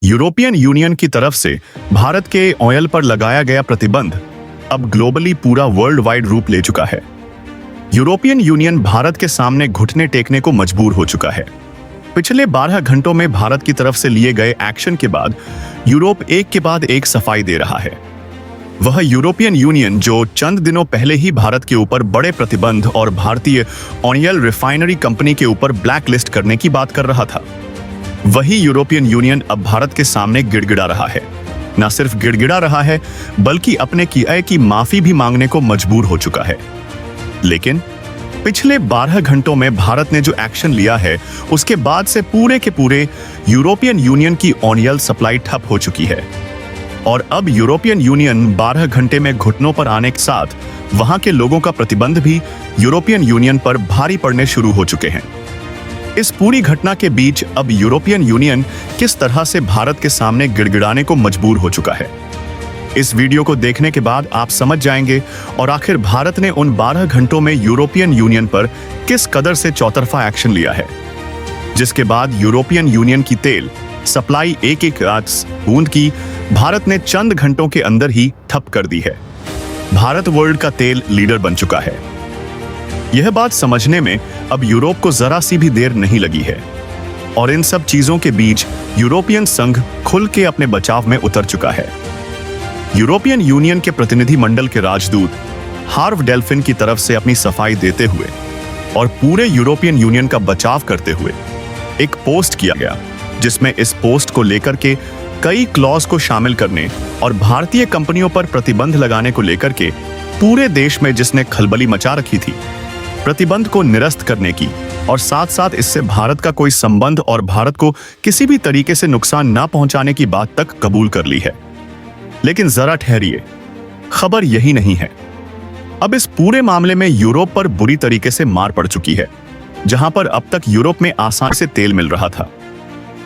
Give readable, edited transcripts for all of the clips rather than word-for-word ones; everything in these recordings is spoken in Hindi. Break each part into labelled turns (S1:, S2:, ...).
S1: यूरोपियन यूनियन की तरफ से भारत के ऑयल पर लगाया गया प्रतिबंध अब ग्लोबली पूरा वर्ल्ड वाइड रूप ले चुका है। यूरोपियन यूनियन भारत के सामने घुटने टेकने को मजबूर हो चुका है। पिछले 12 घंटों में भारत की तरफ से लिए गए एक्शन के बाद यूरोप एक के बाद एक सफाई दे रहा है। वह यूरोपियन यूनियन जो चंद दिनों पहले ही भारत के ऊपर बड़े प्रतिबंध और भारतीय ऑयल रिफाइनरी कंपनी के ऊपर ब्लैक लिस्ट करने की बात कर रहा था, वही यूरोपियन यूनियन अब भारत के सामने गिड़गिड़ा रहा है। न सिर्फ गिड़गिड़ा रहा है बल्कि अपने किए की माफी भी मांगने को मजबूर हो चुका है। लेकिन पिछले 12 घंटों में भारत ने जो एक्शन लिया है उसके बाद से पूरे के पूरे यूरोपियन यूनियन की ऑयल सप्लाई ठप हो चुकी है और अब यूरोपियन यूनियन 12 घंटे में घुटनों पर आने के साथ वहां के लोगों का प्रतिबंध भी यूरोपियन यूनियन पर भारी पड़ने शुरू हो चुके हैं। इस पूरी घटना के बीच अब यूरोपियन यूनियन किस तरह से भारत के सामने गिड़गिड़ाने को मजबूर हो चुका है, इस वीडियो को देखने के बाद आप समझ जाएंगे और आखिर भारत ने उन 12 घंटों में यूरोपियन यूनियन पर किस कदर से चौतरफा एक्शन लिया है, जिसके बाद यूरोपियन यूनियन की तेल सप्लाई एक बूंद की भारत ने चंद घंटों के अंदर ही ठप कर दी है। भारत वर्ल्ड का तेल लीडर बन चुका है। यह बात समझने में अब यूरोप को जरा सी भी देर नहीं लगी है और इन सब चीजों के बीच यूरोपियन संघ खुल के अपने बचाव में उतर चुका है। यूरोपियन यूनियन के प्रतिनिधि मंडल के राजदूत हार्व डेल्फिन की तरफ से अपनी सफाई देते हुए और पूरे यूरोपियन यूनियन का बचाव करते हुए एक पोस्ट किया गया, जिसमें इस पोस्ट को लेकर के कई क्लॉज को शामिल करने और भारतीय कंपनियों पर प्रतिबंध लगाने को लेकर के पूरे देश में जिसने खलबली मचा रखी थी, प्रतिबंध को निरस्त करने की और साथ साथ इससे भारत का कोई संबंध और भारत को किसी भी तरीके से नुकसान न पहुंचाने की बात तक कबूल कर ली है। लेकिन जरा ठहरिए, खबर यही नहीं है। अब इस पूरे मामले में यूरोप पर बुरी तरीके से मार पड़ चुकी है। जहां पर अब तक यूरोप में आसानी से तेल मिल रहा था,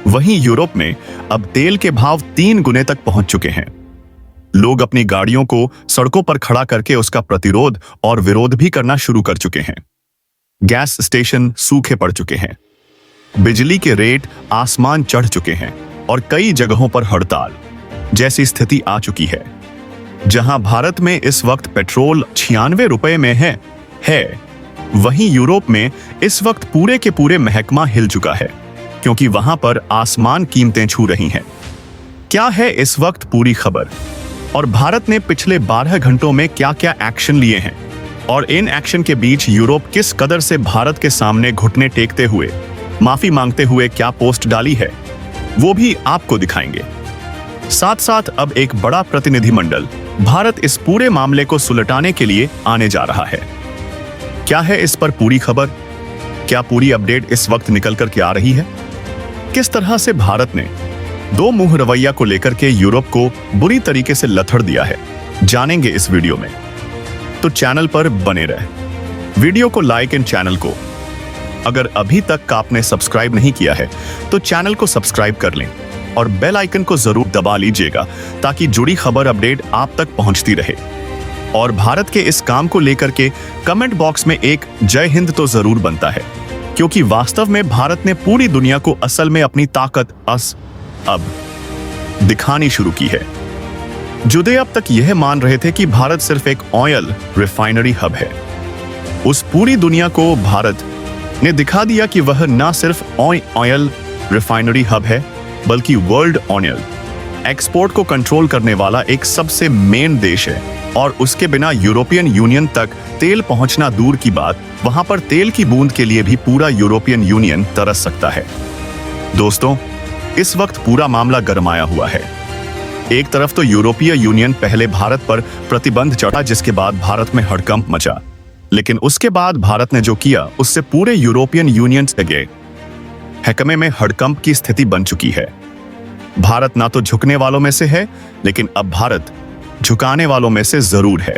S1: वहीं यूरोप में अब तेल के भाव 3 गुने तक पहुंच चुके हैं। लोग अपनी गाड़ियों को सड़कों पर खड़ा करके उसका प्रतिरोध और विरोध भी करना शुरू कर चुके हैं। गैस स्टेशन सूखे पड़ चुके हैं, बिजली के रेट आसमान चढ़ चुके हैं और कई जगहों पर हड़ताल जैसी स्थिति आ चुकी है। जहां भारत में इस वक्त पेट्रोल 96 रुपए में है, वहीं यूरोप में इस वक्त पूरे के पूरे महकमा हिल चुका है, क्योंकि वहां पर आसमान कीमतें छू रही हैं। क्या है इस वक्त पूरी खबर और भारत ने पिछले 12 घंटों में क्या क्या एक्शन लिए हैं और इन एक्शन के बीच यूरोप किस कदर से भारत के सामने घुटने टेकते हुए माफी मांगते हुए क्या पोस्ट डाली है, वो भी आपको दिखाएंगे। साथ साथ अब एक बड़ा प्रतिनिधिमंडल भारत इस पूरे मामले को सुलटाने के लिए आने जा रहा है। क्या है इस पर पूरी खबर, क्या पूरी अपडेट इस वक्त निकल कर के आ रही है, किस तरह से भारत ने दो मुंह रवैया को लेकर के यूरोप को बुरी तरीके से लथड़ दिया है, जानेंगे इस वीडियो में। तो चैनल पर बने रहे, वीडियो को लाइक एंड चैनल को अगर अभी तक आपने सब्सक्राइब नहीं किया है तो चैनल को सब्सक्राइब कर लें और बेल आइकन को जरूर दबा लीजिएगा ताकि जुड़ी खबर अपडेट आप तक पहुंचती रहे। और भारत के इस काम को लेकर के कमेंट बॉक्स में एक जय हिंद तो जरूर बनता है, क्योंकि वास्तव में भारत ने पूरी दुनिया को असल में अपनी ताकत अब दिखानी शुरू की है। जुदे अब तक यह मान रहे थे कि भारत सिर्फ एक ऑयल रिफाइनरी हब है, उस पूरी दुनिया को भारत ने दिखा दिया कि वह न सिर्फ ऑयल रिफाइनरी हब है बल्कि वर्ल्ड ऑयल एक्सपोर्ट को कंट्रोल करने वाला एक सबसे मेन देश है। और उसके बिना यूरोपियन यूनियन तक तेल पहुंचना दूर की बात, वहां पर तेल की बूंद के लिए भी पूरा यूरोपियन यूनियन तरस सकता है। दोस्तों, इस वक्त पूरा मामला गरमाया हुआ है। एक तरफ तो यूरोपीय यूनियन पहले भारत पर प्रतिबंध चढ़ा, जिसके बाद भारत में हड़कंप मचा, लेकिन उसके बाद भारत ने जो किया उससे पूरे यूरोपियन यूनियन के हैकमे में हड़कंप की स्थिति बन चुकी है। भारत ना तो झुकने वालों में से है, लेकिन अब भारत झुकाने वालों में से जरूर है।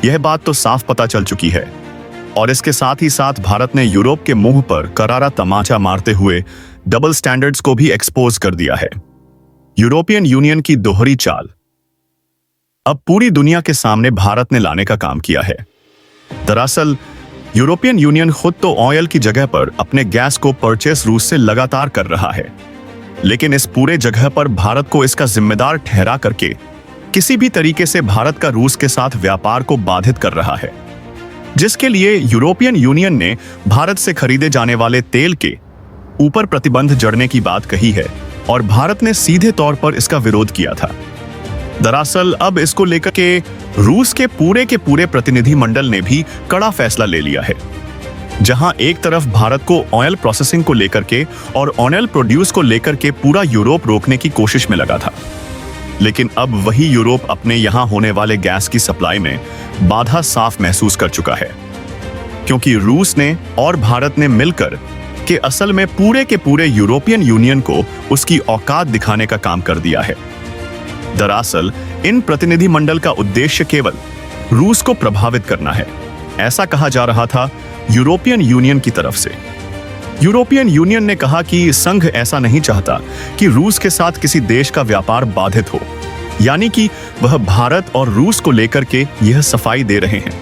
S1: यह बात तो साफ पता चल चुकी है। और इसके साथ ही साथ भारत ने यूरोप के मुंह पर करारा तमाचा मारते हुए डबल स्टैंडर्ड्स को भी एक्सपोज कर दिया है। यूरोपियन यूनियन की दोहरी चाल अब पूरी दुनिया के सामने भारत ने लाने का काम किया है। दरअसल यूरोपियन यूनियन खुद तो ऑयल की जगह पर अपने गैस को परचेस रूस से लगातार कर रहा है, लेकिन इस पूरे जगह पर भारत को इसका जिम्मेदार ठहरा करके किसी भी तरीके से भारत का रूस के साथ व्यापार को बाधित कर रहा है, जिसके लिए यूरोपियन यूनियन ने भारत से खरीदे जाने वाले तेल के ऊपर प्रतिबंध जड़ने की बात कही है और भारत ने सीधे तौर पर इसका विरोध किया था। दरअसल अब इसको लेकर के रूस के पूरे प्रतिनिधि मंडल ने भी कड़ा फैसला ले लिया है, जहां एक तरफ भारत को ऑयल प्रोसेसिंग को लेकर के और ऑयल प्रोड्यूस को लेकर के पूरा यूरोप रोकने की कोशिश में लगा था, लेकिन अब वही यूरोप अपने यहां होने वाले गैस की सप्लाई में बाधा साफ महसूस कर चुका है, क्योंकि रूस ने और भारत ने मिलकर के असल में पूरे यूरोपियन यूनियन को उसकी औकात दिखाने का काम कर दिया है। दरअसल इन प्रतिनिधि मंडल का उद्देश्य केवल रूस को प्रभावित करना है, ऐसा कहा जा रहा था यूरोपियन यूनियन की तरफ से। यूरोपियन यूनियन ने कहा कि संघ ऐसा नहीं चाहता कि रूस के साथ किसी देश का व्यापार बाधित हो, यानी कि वह भारत और रूस को लेकर के यह सफाई दे रहे हैं,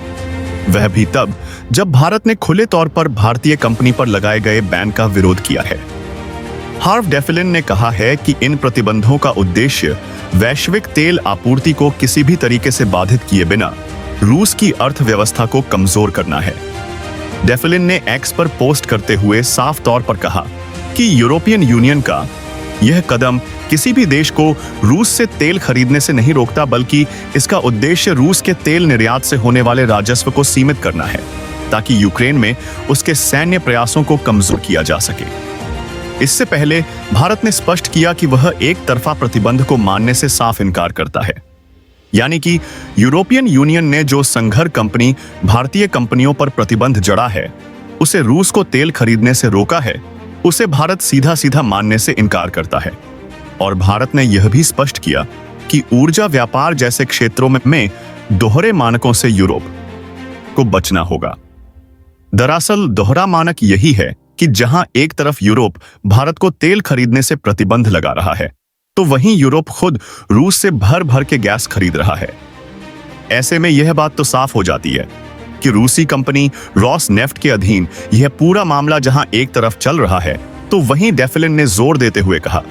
S1: वह भी तब जब भारत ने खुले तौर पर भारतीय कंपनी पर लगाए गए बैन का विरोध किया है। हार्व डेफलिन ने कहा है कि इन प्रतिबंधों का उद्देश्य वैश्विक तेल आपूर्ति को किसी भी तरीके से बाधित किए बिना रूस की अर्थव्यवस्था को कमजोर करना है। डेफलिन ने एक्स पर पोस्ट करते हुए साफ तौर पर कहा कि यूरोपियन यूनियन का यह कदम किसी भी देश को रूस से तेल खरीदने से नहीं रोकता, बल्कि इसका उद्देश्य रूस के तेल निर्यात से होने वाले राजस्व को सीमित करना है, ताकि यूक्रेन में उसके सैन्य प्रयासों को कमजोर किया जा सके। इससे पहले भारत ने स्पष्ट किया कि वह एक तरफा प्रतिबंध को मानने से साफ इनकार करता है, यानी कि यूरोपियन यूनियन ने जो संघर कंपनी भारतीय कंपनियों पर प्रतिबंध जड़ा है, उसे रूस को तेल खरीदने से रोका है, उसे भारत सीधा मानने से इनकार करता है। और भारत ने यह भी स्पष्ट किया कि ऊर्जा व्यापार जैसे क्षेत्रों में दोहरे मानकों से यूरोप को बचना होगा। दरअसल दोहरा मानक यही है कि जहां एक तरफ यूरोप भारत को तेल खरीदने से प्रतिबंध लगा रहा है, तो वहीं यूरोप खुद रूस से भर के गैस खरीद रहा है। ऐसे में यह बात तो साफ हो जाती है कि रूसी कंपनी रॉसनेफ्ट के अधीन यह पूरा मामला जहां एक तरफ चल रहा है, तो वहीं डेफलिन ने जोर देते हुए कहा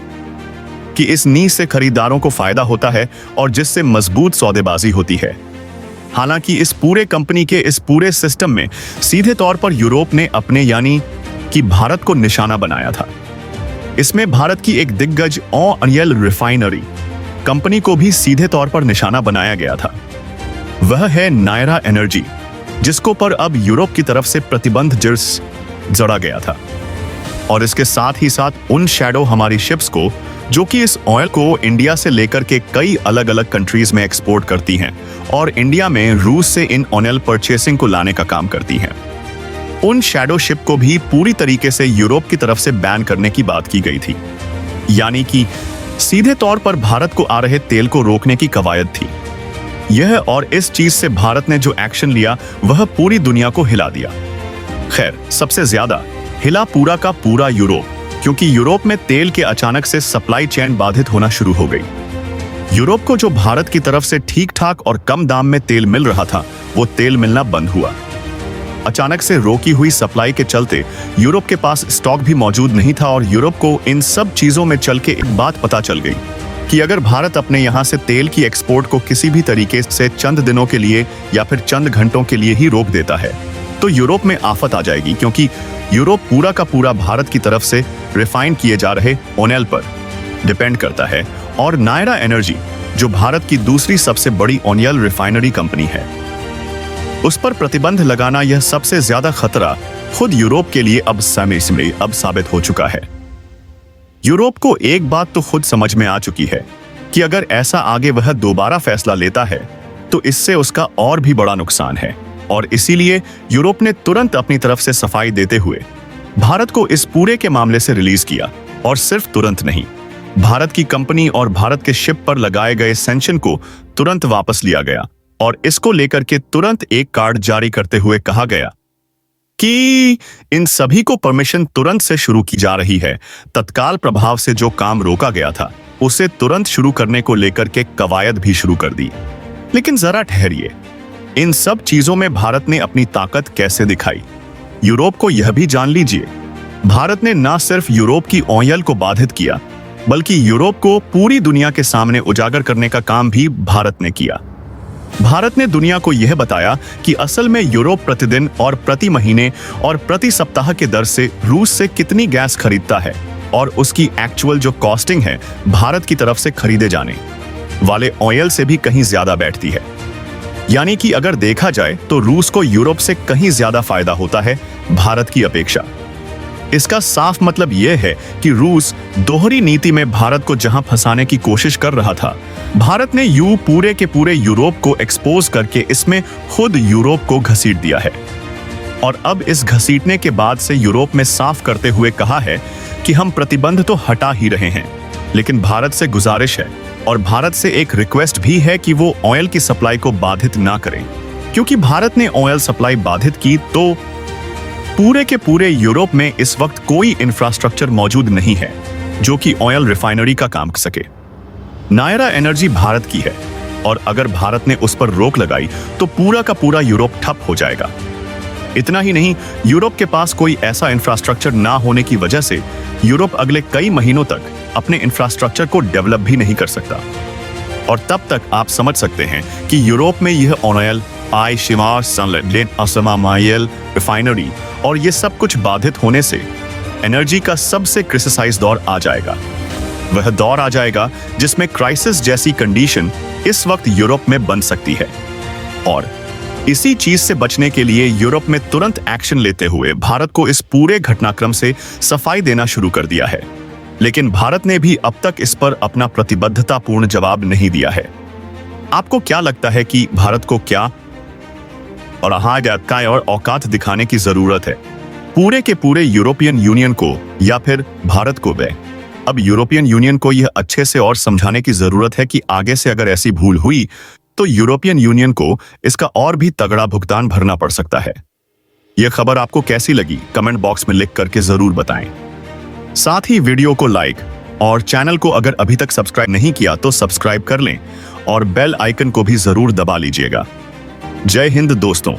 S1: कि इस नीति से खरीदारों को फायदा होता है और जिससे मजबूत सौदेबाजी होती है। हालांकि इस पूरे कंपनी के इस पूरे सिस्टम में सीधे तौर पर यूरोप ने अपने यानी कि भारत को निशाना बनाया था। इसमें भारत की एक दिग्गज ऑयल रिफाइनरी कंपनी को भी सीधे तौर पर निशाना बनाया गया था। वह है नायरा एनर्जी, जिसको पर अब यूरोप की तरफ से प्रतिबंध जड़ा गया था। और इसके साथ ही साथ उन शैडो हमारी शिप्स को, जो कि इस ऑयल को इंडिया से लेकर के कई अलग अलग कंट्रीज में एक्सपोर्ट करती हैं और इंडिया में रूस से इन ऑयल परचेसिंग को लाने का काम करती हैं, उन शैडो शिप को भी पूरी तरीके से यूरोप की तरफ से बैन करने की बात की गई थी, यानी कि सीधे तौर पर भारत को आ रहे तेल को रोकने की कवायद थी यह। और इस चीज से भारत ने जो एक्शन लिया वह पूरी दुनिया को हिला दिया। खैर, सबसे ज्यादा हिला पूरा का पूरा यूरोप, क्योंकि यूरोप में तेल के अचानक से सप्लाई चेन बाधित होना शुरू हो गई। यूरोप को जो भारत की तरफ से ठीक ठाक और कम दाम में तेल मिल रहा था, वो तेल मिलना बंद हुआ। अचानक से रोकी हुई सप्लाई के चलते यूरोप के पास स्टॉक भी मौजूद नहीं था और यूरोप को इन सब चीजों में चल के एक बात पता चल गई कि अगर भारत अपने यहां से तेल की एक्सपोर्ट को किसी भी तरीके से चंद दिनों के लिए या फिर चंद घंटों के लिए ही रोक देता है, तो यूरोप में आफत आ जाएगी, क्योंकि यूरोप पूरा का पूरा भारत की तरफ से रिफाइन किए जा रहे ऑयल पर डिपेंड करता है। और नायरा एनर्जी, जो भारत की दूसरी सबसे बड़ी ऑयल रिफाइनरी कंपनी है, उस पर प्रतिबंध लगाना यह सबसे ज्यादा खतरा खुद यूरोप के लिए अब साबित हो चुका है। यूरोप को एक बात तो खुद समझ में आ चुकी है कि अगर ऐसा आगे वह दोबारा फैसला लेता है तो इससे उसका और भी बड़ा नुकसान है, और इसीलिए यूरोप ने तुरंत अपनी तरफ से सफाई देते हुए भारत को इस पूरे के मामले से रिलीज किया। और सिर्फ तुरंत नहीं, भारत की कंपनी और भारत के शिप पर लगाए गए सैंक्शन को तुरंत वापस लिया गया और इसको लेकर के तुरंत एक कार्ड जारी करते हुए कहा गया कि इन सभी को परमिशन तुरंत से शुरू की जा रही है। तत्काल प्रभाव से जो काम रोका गया था उसे तुरंत शुरू करने को लेकर के कवायद भी शुरू कर दी। लेकिन जरा ठहरिए, इन सब चीजों में भारत ने अपनी ताकत कैसे दिखाई? यूरोप को यह भी जान लीजिए, भारत ने न सिर्फ यूरोप की ऑयल को बाधित किया, बल्कि यूरोप को पूरी दुनिया के सामने उजागर करने का काम भी भारत ने किया। भारत ने दुनिया को यह बताया कि असल में यूरोप प्रतिदिन और प्रति महीने और प्रति सप्ताह के दर से रूस से कितनी गैस खरीदता है और उसकी एक्चुअल जो कॉस्टिंग है भारत की तरफ से खरीदे जाने वाले ऑयल से भी कहीं ज्यादा बैठती है। यानी कि अगर देखा जाए तो रूस को यूरोप से कहीं ज्यादा फायदा होता है भारत की अपेक्षा। इसका साफ मतलब यह है कि रूस दोहरी नीति में भारत को जहां फंसाने की कोशिश कर रहा था, भारत ने पूरे के पूरे यूरोप को एक्सपोज करके इसमें खुद यूरोप को घसीट दिया है। और अब इस घसीटने के बाद से यूरोप में साफ करते हुए कहा है कि हम प्रतिबंध तो हटा ही रहे हैं, लेकिन भारत से गुजारिश है और भारत से एक रिक्वेस्ट भी है कि वो ऑयल की सप्लाई को बाधित ना करें, क्योंकि भारत ने ऑयल सप्लाई बाधित की तो पूरे के पूरे यूरोप में इस वक्त कोई इंफ्रास्ट्रक्चर मौजूद नहीं है जो कि ऑयल रिफाइनरी का काम कर सके। नायरा एनर्जी भारत की है और अगर भारत ने उस पर रोक लगाई तो पूरा का पूरा यूरोप ठप हो जाएगा। इतना ही नहीं, यूरोप के पास कोई ऐसा इंफ्रास्ट्रक्चर ना होने की वजह से यूरोप अगले कई महीनों तक अपने इंफ्रास्ट्रक्चर को डेवलप भी नहीं कर सकता। और तब तक आप समझ सकते हैं कि यूरोप में यह ऑयल रिफाइनरी और ये सब कुछ बाधित होने से एनर्जी का सबसे क्रिटिसाइज दौर आ जाएगा। वह दौर आ जाएगा जिसमें क्राइसिस जैसी कंडीशन इस वक्त यूरोप में बन सकती है। और इसी चीज से बचने के लिए यूरोप में तुरंत एक्शन लेते हुए भारत को इस पूरे घटनाक्रम से सफाई देना शुरू कर दिया है। लेकिन भारत ने भी अब तक इस पर अपना प्रतिबद्धतापूर्ण जवाब नहीं दिया है। आपको क्या लगता है कि भारत को क्या और औकात दिखाने की जरूरत है पूरे के पूरे यूरोपियन यूनियन को या फिर भारत को? अब यूरोपियन यूनियन को यह अच्छे से और समझाने की जरूरत है कि आगे से अगर ऐसी भूल हुई तो यूरोपियन यूनियन को इसका और भी तगड़ा भुगतान भरना पड़ सकता है। यह खबर आपको कैसी लगी कमेंट बॉक्स में लिख करके जरूर बताएं। साथ ही वीडियो को लाइक और चैनल को अगर अभी तक सब्सक्राइब नहीं किया तो सब्सक्राइब कर लें और बेल आइकन को भी जरूर दबा लीजिएगा। जय हिंद दोस्तों।